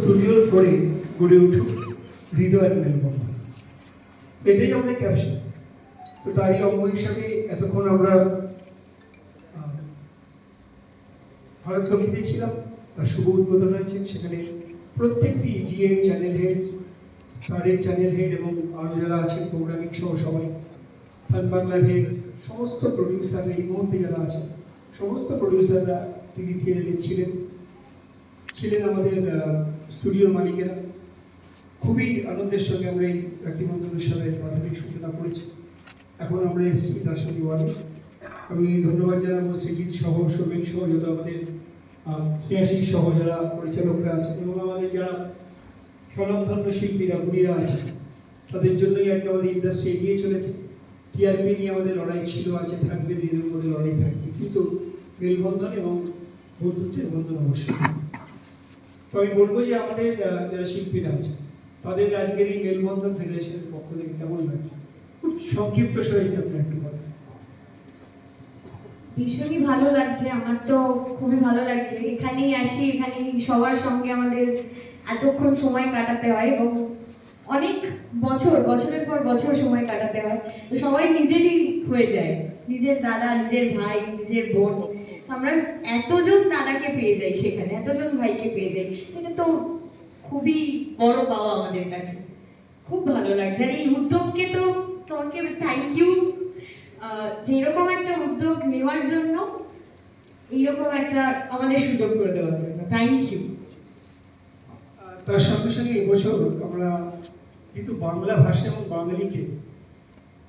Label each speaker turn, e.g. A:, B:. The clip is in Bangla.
A: স্টুডিওর পরে গড়ে উঠুক হৃদয়ের মেলবন্ধন, এটাই আমাদের ক্যাপশন। তো তারই অঙ্গ হিসাবে এতক্ষণ আমরা ভারত লক্ষ্মীতে ছিলাম, তার শুভ উদ্বোধন হয়েছে। সেখানে প্রত্যেকটি জিএর চ্যানেল হেড, স্টারের চ্যানেল হেড এবং আরও যারা আছেন প্রোগ্রামিং সহ সবাই, সান বাংলার হেড, সমস্ত প্রডিউসার এই মুহূর্তে যারা আছেন সমস্ত প্রডিউসাররা টিভি সিরিয়ালে ছিলেন আমাদের স্টুডিওর মালিকেরা। খুবই আনন্দের সঙ্গে আমরা এই রাখি বন্ধন উৎসবের প্রাথমিক সূচনা করেছি। এখন আমরা এসেছি দার্শনিক ওয়ার্ডে। আমি ধন্যবাদ জানাবো সৃজিত সহ, সৌমিক সহ, যত আমাদের স্নেহাশিস সহ যারা পরিচালকরা আছেন এবং আমাদের যারা স্বনামধন্য শিল্পীরা গুণীরা আছেন, তাদের জন্যই আজকে আমাদের ইন্ডাস্ট্রি এগিয়ে চলেছে। টিআরপি নিয়ে আমাদের লড়াই ছিল, আছে, থাকবে, দিনের মধ্যে লড়াই থাকবে, কিন্তু মেলবন্ধন এবং বন্ধুত্বের বন্ধন অবশ্যই। তো আমি বলবো যে আমাদের যারা শিল্পীরা আছে তাদের আজকের এই মেলবন্ধন ফেডারেশনের পক্ষ থেকে কেমন লাগছে, খুব সংক্ষিপ্ত স্বরে আপনার একটু বলেন।
B: ভীষণই ভালো লাগছে, আমার তো খুবই ভালো লাগছে। এখানেই আসি, এখানেই সবার সঙ্গে আমাদের এতক্ষণ সময় কাটাতে হয় এবং অনেক বছরের পর বছর সময় কাটাতে হয়। তো সবাই নিজেরই হয়ে যায়, নিজের দাদা, নিজের ভাই, নিজের বোন। আমরা এতজন দাদাকে পেয়ে যাই সেখানে, এতজন ভাইকে পেয়ে যাই, এটা তো খুবই বড় পাওয়া আমাদের কাছে। খুব ভালো লাগছে। আর এই উদ্যোগকে তো তোমাকে থ্যাংক ইউ, যেরকম একটা উদ্যোগ নেওয়ার জন্য, এইরকম একটা আমাদের সুযোগ করে দেওয়ার জন্য থ্যাংক ইউ।
A: তার সঙ্গে সঙ্গে এবছর আমরা কিন্তু বাংলা ভাষা এবং বাঙালিকে